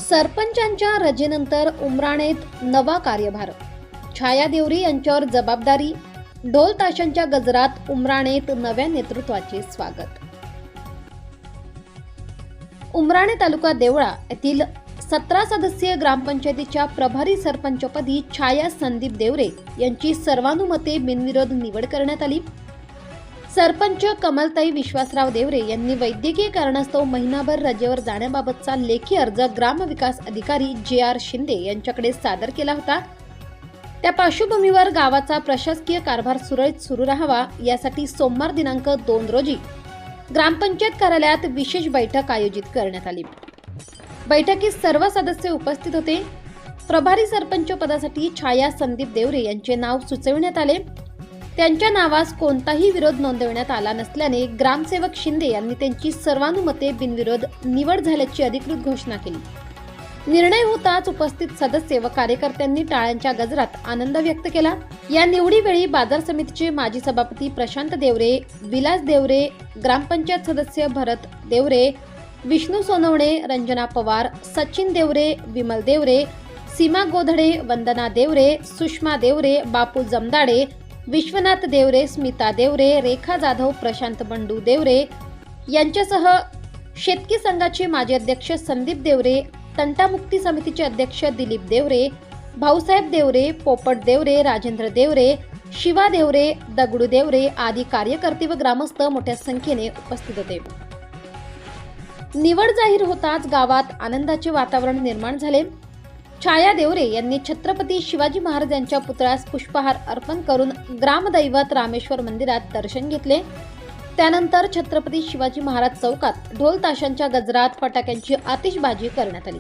सरपंचांच्या रजेनंतर उमराणेत नवा कार्यभार, छाया देवरे यांच्यावर जबाबदारी, ढोल ताशांच्या गजरात उमराणेत नव्या नेतृत्वाचे स्वागत। उमराणे तालुका देवळा येथील 17 सदस्यीय ग्रामपंचायतीच्या प्रभारी सरपंचपदी छाया संदीप देवरे यांची सर्वानुमते बिनविरोध निवड करण्यात आली। सरपंच कमलताई विश्वासराव देवरे यांनी वैद्यकीय कारणास्तव महिनाभर रजेवर जाण्याबाबतचा लेखी अर्ज ग्रामविकास अधिकारी JR शिंदे यांच्याकडे सादर केला होता। त्या पार्श्वभूमीवर गावाचा प्रशासकीय कारभार सुरळीत सुरू राहावा यासाठी सोमवार दिनांक 2 रोजी ग्रामपंचायत कार्यालयात विशेष बैठक आयोजित करण्यात आली। बैठकीत सर्व सदस्य उपस्थित होते। प्रभारी सरपंच पदासाठी छाया संदीप देवरे यांचे नाव सुचविण्यात आले। त्यांच्या नावास कोणताही विरोध नोंदवण्यात आला नसल्याने ग्रामसेवक शिंदे यांनी त्यांची सर्वानुमते बिनविरोध निवड झाल्याची अधिकृत घोषणा केली। निर्णय होताच उपस्थित सदस्य व कार्यकर्त्यांनी टाळ्यांच्या गजरात आनंद व्यक्त केला। या निवडीवेळी बाजार समितीचे माजी सभापती प्रशांत देवरे, विलास देवरे, ग्रामपंचायत सदस्य भरत देवरे, विष्णू सोनवणे, रंजना पवार, सचिन देवरे, विमल देवरे, सीमा गोधडे, वंदना देवरे, सुषमा देवरे, बापू जमदाडे, विश्वनाथ देवरे, स्मिता देवरे, रेखा जाधव, प्रशांत बंडू देवरे यांच्यासह शेतकी संघाचे माजी अध्यक्ष संदीप देवरे, तंटामुक्ती समितीचे अध्यक्ष दिलीप देवरे, भाऊसाहेब देवरे, पोपट देवरे, राजेंद्र देवरे, शिवा देवरे, दगडू देवरे आदी कार्यकर्ते व ग्रामस्थ मोठ्या संख्येने उपस्थित होते। निवड जाहीर होताच गावात आनंदाचे वातावरण निर्माण झाले। छाया देवरे यांनी छत्रपती शिवाजी महाराज यांच्या पुतळ्यास पुष्पहार अर्पण करून ग्रामदैवत रामेश्वर मंदिरात दर्शन घेतले। त्यानंतर छत्रपती शिवाजी महाराज चौकात ढोल ताशांच्या गजरात फटाक्यांची आतिषबाजी करण्यात आली।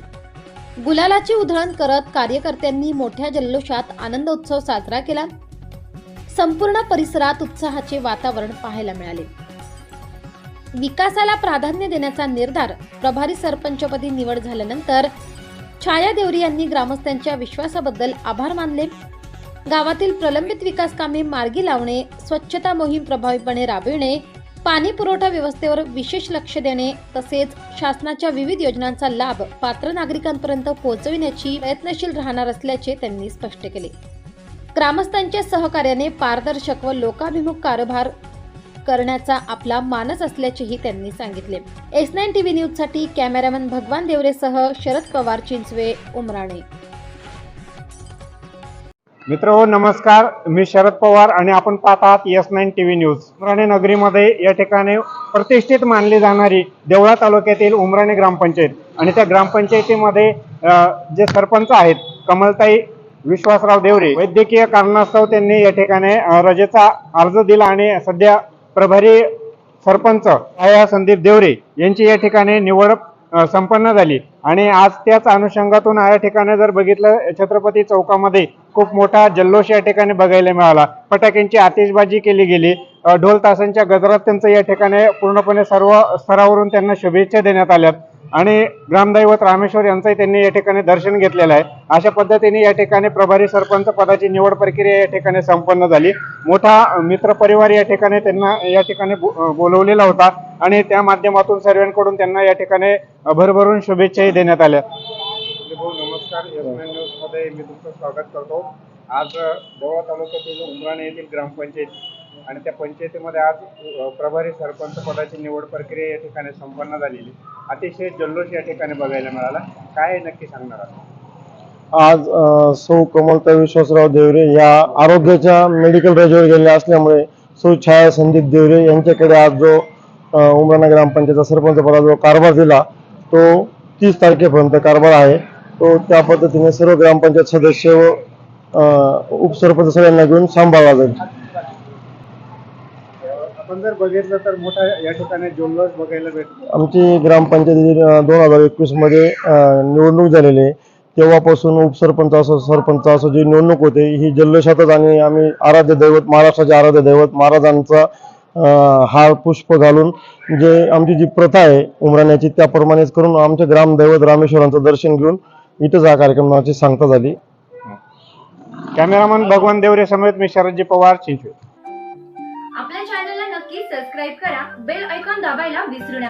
गुलालाची उधळण करत कार्यकर्त्यांनी मोठ्या जल्लोषात आनंद उत्सव साजरा केला। संपूर्ण परिसरात उत्साहाचे वातावरण पाहायला मिळाले। विकासाला प्राधान्य देण्याचा निर्धार प्रभारी सरपंचपदी निवड झाल्यानंतर छाया देवरे यांनी ग्रामस्थांच्या विश्वासाबद्दल आभार मानले। गावातील प्रलंबित विकास कामे मार्गी लावणे, स्वच्छता मोहीम प्रभावीपणे राबविणे, पाणी पुरवठा व्यवस्थेवर विशेष लक्ष देणे तसेच शासनाच्या विविध योजनांचा लाभ पात्र नागरिकांपर्यंत पोहोचविण्याची प्रयत्नशील राहणार असल्याचे त्यांनी स्पष्ट केले। ग्रामस्थांच्या सहकार्याने पारदर्शक व लोकाभिमुख कारभार करण्याचा आपला मानस असल्याचेही त्यांनी सांगितले। S9 TV न्यूज साठी कॅमेरामॅन भगवान देवरेसह शरद पवार, चिंचवे, उमराणे। मित्रहो नमस्कार, मी शरद पवार आणि आपण पाहत आहात S9 TV न्यूज। उमराणे नगरीमध्ये या ठिकाणी प्रतिष्ठित मानली जाणारी देवळा तालुक्यातील उमराणे ग्रामपंचायत आणि त्या ग्रामपंचायतीमध्ये जे सरपंच आहेत कमलताई विश्वासराव देवरे, वैद्यकीय कारणास्तव त्यांनी या ठिकाणी रजेचा अर्ज दिला आणि सध्या प्रभारी सरपंच छाया संदीप देवरे यांची या ठिकाणी निवड संपन्न झाली आणि आज त्याच अनुषंगातून या ठिकाणी जर बघितलं छत्रपती चौकामध्ये खूप मोठा जल्लोष या ठिकाणी बघायला मिळाला। फटाक्यांची आतिषबाजी केली गेली, ढोल ताशांच्या गजरात त्यांचं या ठिकाणी पूर्णपणे सर्व स्तरावरून त्यांना शुभेच्छा देण्यात आल्यात आणि ग्रामदैवत रामेश्वर यांचंही त्यांनी या ठिकाणी दर्शन घेतलेलं आहे। अशा पद्धतीने या ठिकाणी प्रभारी सरपंच पदाची निवड प्रक्रिया या ठिकाणी संपन्न झाली। मोठा मित्रपरिवार या ठिकाणी त्यांना या ठिकाणी बोलवलेला होता आणि त्या माध्यमातून सर्वांकडून त्यांना या ठिकाणी भरभरून शुभेच्छाही देण्यात आल्या। नमस्कार, S9 न्यूज मध्ये मी तुमचं स्वागत करतो। आज देवळा तालुक्यातील उमराणे येथील ग्रामपंचायत आणि त्या पंचायतीमध्ये आज प्रभारी सरपंच पदाची निवड प्रक्रिया या ठिकाणी संपन्न झालेली, अतिशय जल्लोष या ठिकाणी बघायला मिळाला। काय नक्की सांगणार आहात? आज सौ कमलताई विश्वासराव देवरे या आरोग्याच्या मेडिकल रजेवर गेलेल्या असल्यामुळे सौ छाया संदीप देवरे यांच्याकडे आज जो उमराणे ग्रामपंचायतचा सरपंच पदाचा जो कारभार दिला तो 30 तारखेपर्यंत कारभार आहे। तो त्या पद्धतीने सर्व ग्रामपंचायत सदस्य व उपसरपंच सगळ्यांना घेऊन सांभाळला जाईल। आपण जर बघितलं तर मोठा या ठिकाणी जल्लोष बघायला भेटतो। आमची ग्रामपंचायती 2021 मध्ये निवडणूक झालेली आहे, तेव्हापासून उपसरपंच असो सरपंच असो जी निवडणूक होते ही जल्लोषातच आणि आम्ही आराध्य दैवत महाराष्ट्राचे आराध्य दैवत महाराजांचा हार पुष्प घालून जे आमची जी प्रथा आहे उमराण्याची त्याप्रमाणेच करून आमच्या ग्रामदैवत रामेश्वरांचं दर्शन घेऊन इथंच हा कार्यक्रमाची सांगता झाली। कॅमेरामन भगवान देवरे समेत मी शरदजी पवार, चिंचवे। आपल्या चॅनलला नक्की सबस्क्राइब करा, बेल आयकॉन दाबायला विसरू नका।